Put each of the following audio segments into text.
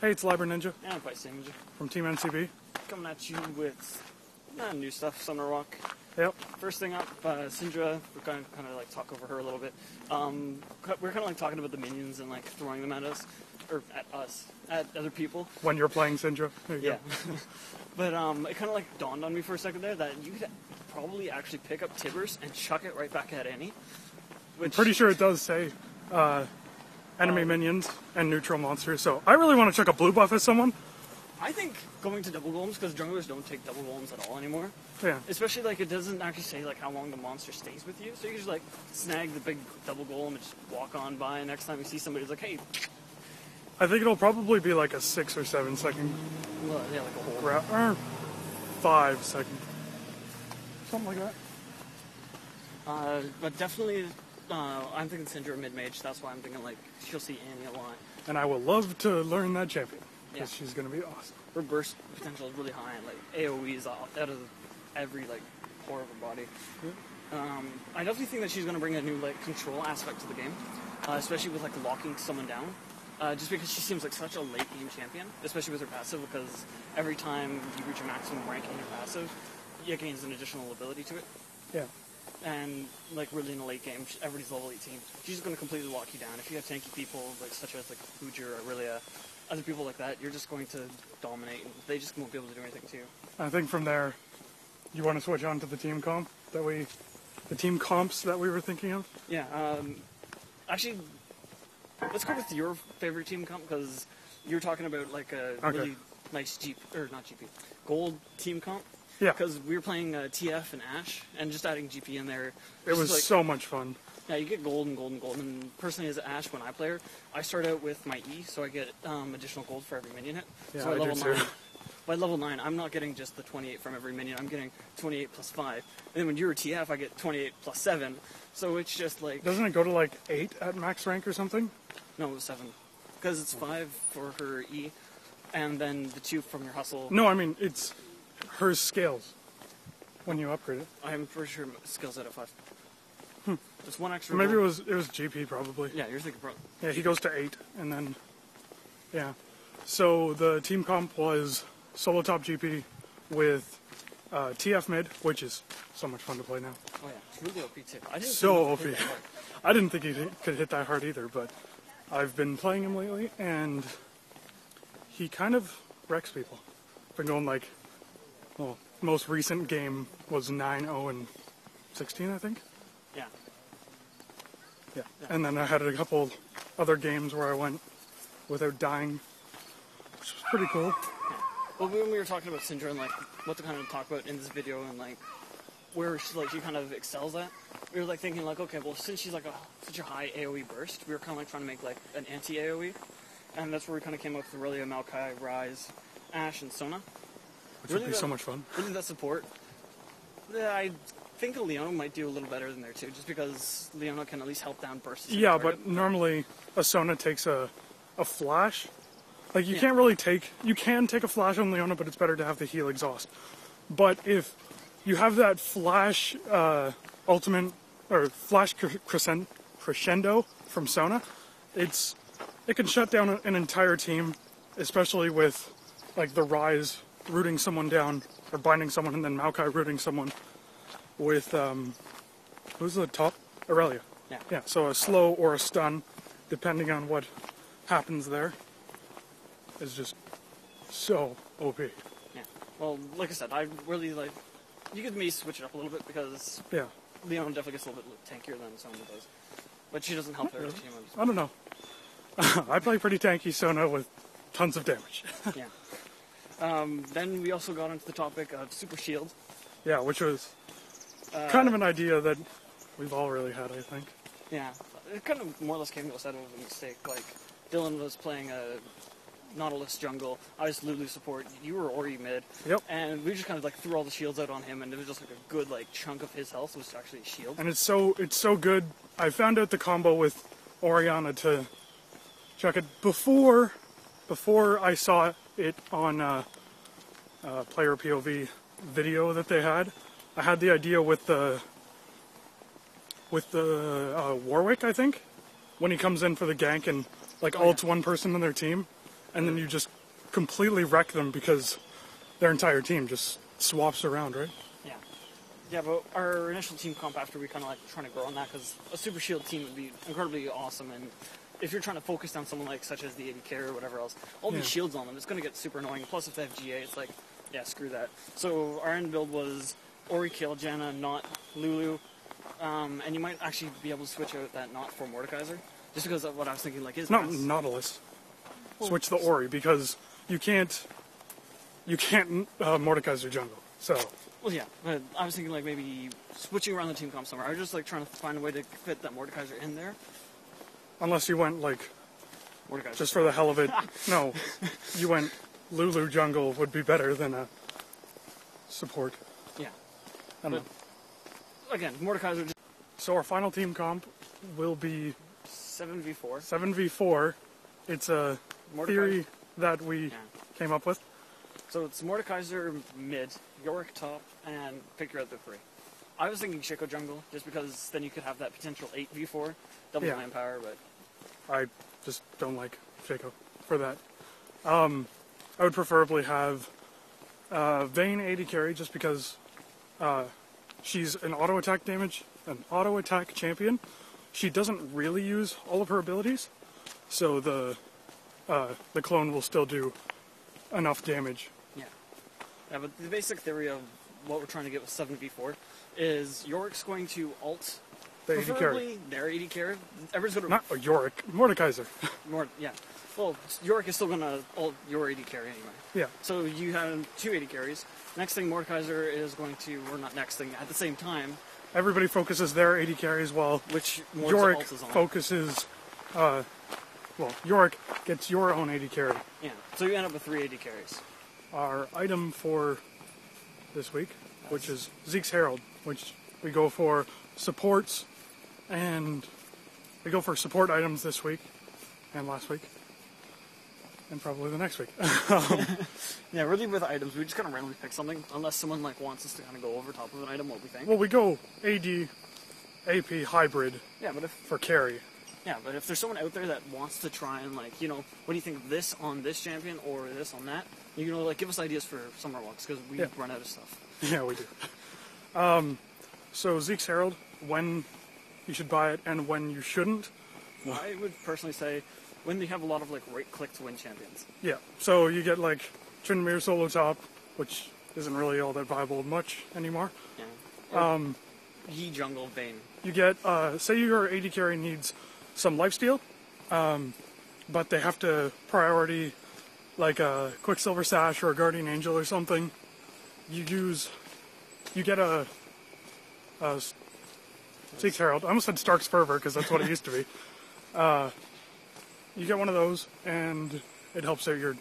Hey, it's Liber Ninja And I'm quite Syndra. from Team NCB. Coming at you with new stuff, Summer Rock. Yep. First thing up, Syndra. We're going to kind of like talk over her a little bit. We're kind of like talking about the minions and like throwing them at us, or at us, at other people. When you're playing Syndra. There you Yeah. But it kind of like dawned on me for a second there that you could probably actually pick up Tibbers and chuck it right back at Annie. I'm pretty sure it does say enemy minions and neutral monsters, so I really want to chuck a blue buff at someone. I think going to double golems, because junglers don't take double golems at all anymore. Yeah. Especially like it doesn't actually say like how long the monster stays with you, so you can just like snag the big double golem and just walk on by, and next time you see somebody, it's like, hey. I think it'll probably be like a 6 or 7 second Well, yeah, like a whole. or 5 second, something like that. But definitely, I'm thinking Syndra mid-mage. That's why I'm thinking like she'll see Annie a lot. And I will love to learn that champion because Yeah. she's gonna be awesome. Her burst potential is really high, and like AOE's out of every like pore of her body. Yeah. I definitely think that she's going to bring a new like control aspect to the game, especially with like locking someone down. Just because she seems like such a late game champion, especially with her passive, because every time you reach a maximum rank in your passive, it gains an additional ability to it. Yeah. And like really in a late game, everybody's level 18. She's going to completely lock you down. If you have tanky people like such as like Fujer or Aurelia, other people like that, you're just going to dominate, and they just won't be able to do anything to you. I think from there, you want to switch on to the team comps that we were thinking of. Yeah. Actually, let's go with your favorite team comp, because you're talking about like a really nice gold team comp. Yeah. Because we were playing TF and Ashe, and just adding GP in there. It was like, so much fun. Yeah, you get gold and gold and gold. And personally, as Ashe, when I play her, I start out with my E, so I get additional gold for every minion hit. Yeah, so I do too. By level 9, I'm not getting just the 28 from every minion. I'm getting 28 plus 5. And then when you're a TF, I get 28 plus 7. So it's just like... Doesn't it go to like 8 at max rank or something? No, it was 7. Because it's 5 for her E, and then the 2 from your hustle. No, I mean, it's her scales when you upgrade it. I'm pretty sure skills out of 5. It's 1 extra. Maybe gold. it was GP probably. Yeah, you're thinking probably. Yeah, he goes to 8, and then, yeah. So the team comp was solo top GP with TF mid, which is so much fun to play now. Oh yeah, it's really OP too. I didn't So OP. think it hit that hard. I didn't think he could hit that hard either, but I've been playing him lately, and he kind of wrecks people. Been going like, well, most recent game was 9-0 and 16, I think. Yeah. Yeah. And then I had a couple other games where I went without dying, which was pretty cool. Yeah. Well, when we were talking about Syndra and like what to kind of talk about in this video and like where she kind of excels at, we were like thinking like, okay, well, since she's like such a high AOE burst, we were kind of like trying to make like an anti-AOE, and that's where we kind of came up with Aurelia, Maokai, Ryze, Ashe, and Sona. Which would be so much fun. Really, that support. Yeah, I think a Leona might do a little better than there too, just because Leona can at least help down bursts. Yeah, but normally a Sona takes a flash. Like you can't really you can take a flash on Leona, but it's better to have the heal exhaust. But if you have that flash ultimate or flash crescendo from Sona, it can shut down an entire team, especially with like the Ryze rooting someone down or binding someone, and then Maokai rooting someone with who's the top? Aurelia. Yeah. Yeah. So a slow or a stun, depending on what happens there, is just so OP. Yeah. Well, like I said, I really like. You could maybe switch it up a little bit because Leona definitely gets a little bit tankier than Sona does, but she doesn't help her team. I don't know. I play pretty tanky Sona with tons of damage. Yeah. Then we also got into the topic of Super Shield. Yeah, which was kind of an idea that we've all really had, I think. Yeah, it kind of more or less came to us out of a mistake. Like, Dylan was playing a Nautilus jungle, I was Lulu support, you were Ori mid, and we just kind of like threw all the shields out on him, and it was just like a good like chunk of his health was actually a shield. And it's so good. I found out the combo with Orianna to chuck it before I saw it on player POV video that they had. I had the idea with the Warwick, I think, when he comes in for the gank and like ults one person on their team, and then you just completely wreck them because their entire team just swaps around, right? Yeah. Yeah, but our initial team comp after we kind of like trying to grow on that because a super shield team would be incredibly awesome, and if you're trying to focus down someone like such as the AD carry or whatever else, all these shields on them, it's going to get super annoying. Plus, if they have GA, it's like, yeah, screw that. So our end build was Ori kill Janna, not Lulu, and you might actually be able to switch out that not for Mordekaiser, just because of what I was thinking. Like, Not Nautilus. Switch the Ori because you can't Mordekaiser jungle. So. Well, yeah, but I was thinking like maybe switching around the team comp somewhere. I was just like trying to find a way to fit that Mordekaiser in there. Unless you went like, Mordekaiser. just for the hell of it. No, you went Lulu jungle would be better than a support. Yeah. I don't know. Again, Mordekaiser. So our final team comp will be 7v4. 7v4. It's a theory that we came up with. So it's Mordekaiser mid, Yorick top, and pick your other three. I was thinking Shaco jungle, just because then you could have that potential 8v4, double manpower, but... I just don't like Shaco for that. I would preferably have Vayne AD carry, just because she's an auto attack champion. She doesn't really use all of her abilities, so the clone will still do enough damage. Yeah, but the basic theory of what we're trying to get with 7v4 is Yorick's going to ult, The AD preferably carry. their AD carry. Everyone's going to... Not Yorick, Mordekaiser. Yeah. Well, Yorick is still going to ult your AD carry anyway. Yeah. So you have 2 AD carries. Next thing, Mordekaiser is going to... Or not next thing, at the same time... Everybody focuses their AD carries while which Yorick ult is on. focuses... Yorick gets your own AD carry. Yeah, so you end up with 3 AD carries. Our item for this week, which is Zeke's Herald, which we go for supports, and we go for support items this week, and last week, and probably the next week. Yeah, really with items, we just kind of randomly pick something, unless someone like wants us to kind of go over top of an item, what we think. Well, we go AD, AP hybrid for carry. Yeah, but if there's someone out there that wants to try and, like, you know, what do you think of this on this champion or this on that? You know, like, give us ideas for summer walks, because we run out of stuff. Yeah, we do. So Zeke's Herald, when you should buy it and when you shouldn't. I would personally say when they have a lot of, like, right-click to win champions. Yeah, so you get, like, Tryndamere solo top, which isn't really all that viable much anymore. Yeah. Yi jungle Vayne. You get, say your AD carry needs some lifesteal, but they have to priority like a Quicksilver Sash or a Guardian Angel or something. You get a Zeke's Herald. I almost said Stark's Fervor because that's what it used to be. You get one of those, and it helps out your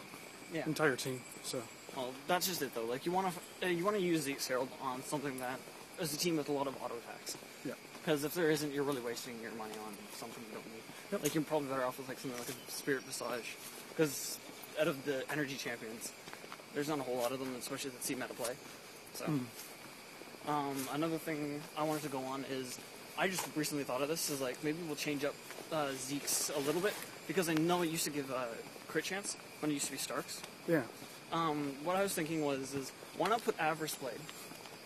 entire team. So. Well, that's just it though. Like you want to use Zeke's Herald on something that is a team with a lot of auto attacks. Yeah. Because if there isn't, you're really wasting your money on something you don't need. Yep. Like you're probably better off with like something like a Spirit Visage, because out of the energy champions, there's not a whole lot of them, especially that see meta play. So, another thing I wanted to go on is I just recently thought of this is like maybe we'll change up Zeke's a little bit, because I know it used to give a crit chance when it used to be Starks. Yeah. What I was thinking is why not put Avarice Blade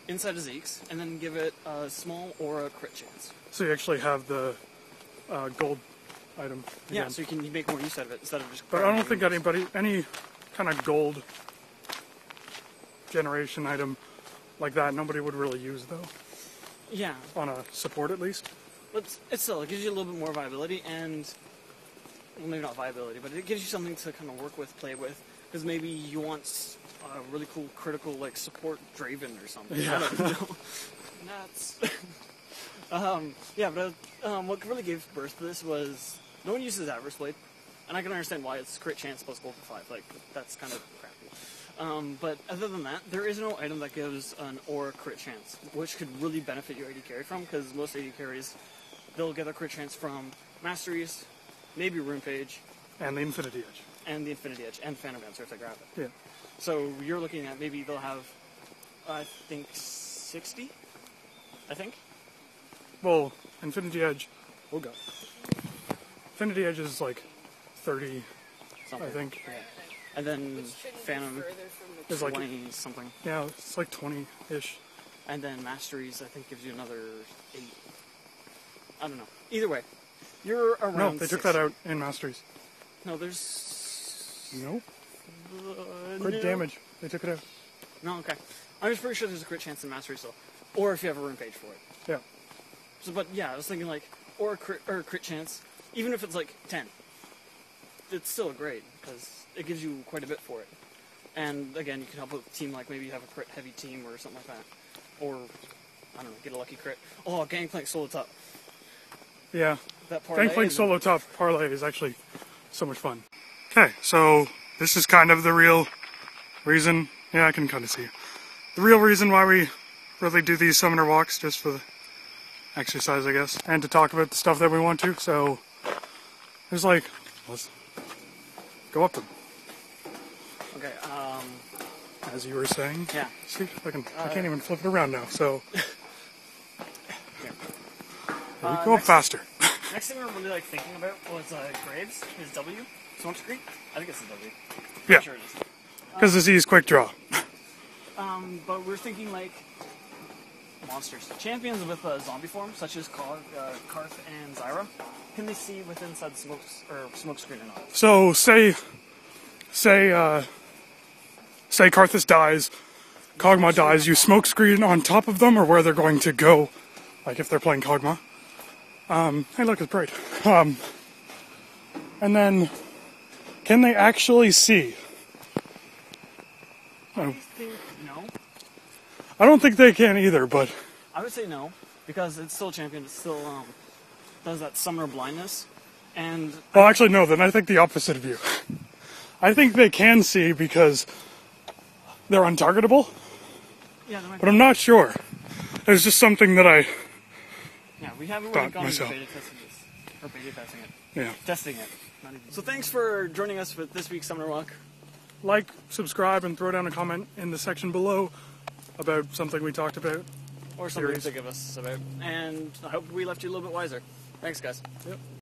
inside of Zeke's and then give it a small aura crit chance. So you actually have the gold item. Again. Yeah, so you can make more use out of it instead of just... But I don't think any kind of gold generation item like that, nobody would really use, though. Yeah. On a support, at least. But it still, it gives you a little bit more viability, and... Well, maybe not viability, but it gives you something to kind of work with, play with, because maybe you want a really cool critical, like, support Draven or something. Yeah. I don't know. Nuts. Yeah, but what really gave birth to this was no one uses Avarice Blade, and I can understand why it's crit chance plus gold for 5. Like, that's kind of crappy. But other than that, there is no item that gives an aura crit chance, which could really benefit your AD carry from, because most AD carries, they'll get a crit chance from Masteries, maybe Rune Page. And the Infinity Edge. And the Infinity Edge, and Phantom Dancer if they grab it. Yeah. So you're looking at maybe they'll have, I think, 60? I think? Well, Infinity Edge... Oh, God. Infinity Edge is like 30 something. I think. Yeah. And then Phantom It's like 20 something. yeah, it's like 20-ish. And then Masteries, I think, gives you another 8. I don't know. Either way, you're around. No, they took 6. that out in Masteries. No, there's. Nope. Crit no. damage. They took it out. No, okay. I'm just pretty sure there's a crit chance in Masteries still. Or if you have a rune page for it. Yeah. So, but yeah, I was thinking like, or a crit chance, even if it's like 10. It's still great, because it gives you quite a bit for it. And again, you can help with a team, like maybe you have a crit heavy team or something like that. Or, I don't know, get a lucky crit. Oh, Gangplank solo top. Yeah. That parlay. Gangplank solo top parlay is actually so much fun. Okay, so this is kind of the real reason. Yeah, I can kind of see it. The real reason why we really do these summoner walks, just for the exercise, I guess, and to talk about the stuff that we want to. So there's like, let's go up them. Okay, As you were saying. yeah. See, I can't even flip it around now. So we go up faster. Next thing we're really like thinking about was Graves, his W, smoke screen. I think it's the W. Yeah, I'm sure it is. because the Z is quick draw. But we're thinking like monsters, champions with zombie form, such as Karth and Zyra. Can they see within inside the smoke screen or not? So say Karthus dies, Kog'Maw dies. You smoke screen on top of them, or where they're going to go, like if they're playing Kog'Maw. Hey, look, it's bright. And then, can they actually see? I think no. I don't think they can either, but I would say no, because it's still a champion. It still does that summoner blindness, and well, actually, no. Then I think the opposite of you. I think they can see because they're untargetable, yeah, there might but I'm not sure. It's just something that I yeah, we haven't thought really gone into myself. beta testing this or beta testing it. Yeah. Testing it. Not even. So thanks for joining us with this week's Summoner Walk. Like, subscribe, and throw down a comment in the section below about something we talked about. Or something Theories. to give us about. And I hope we left you a little bit wiser. Thanks, guys. Yep.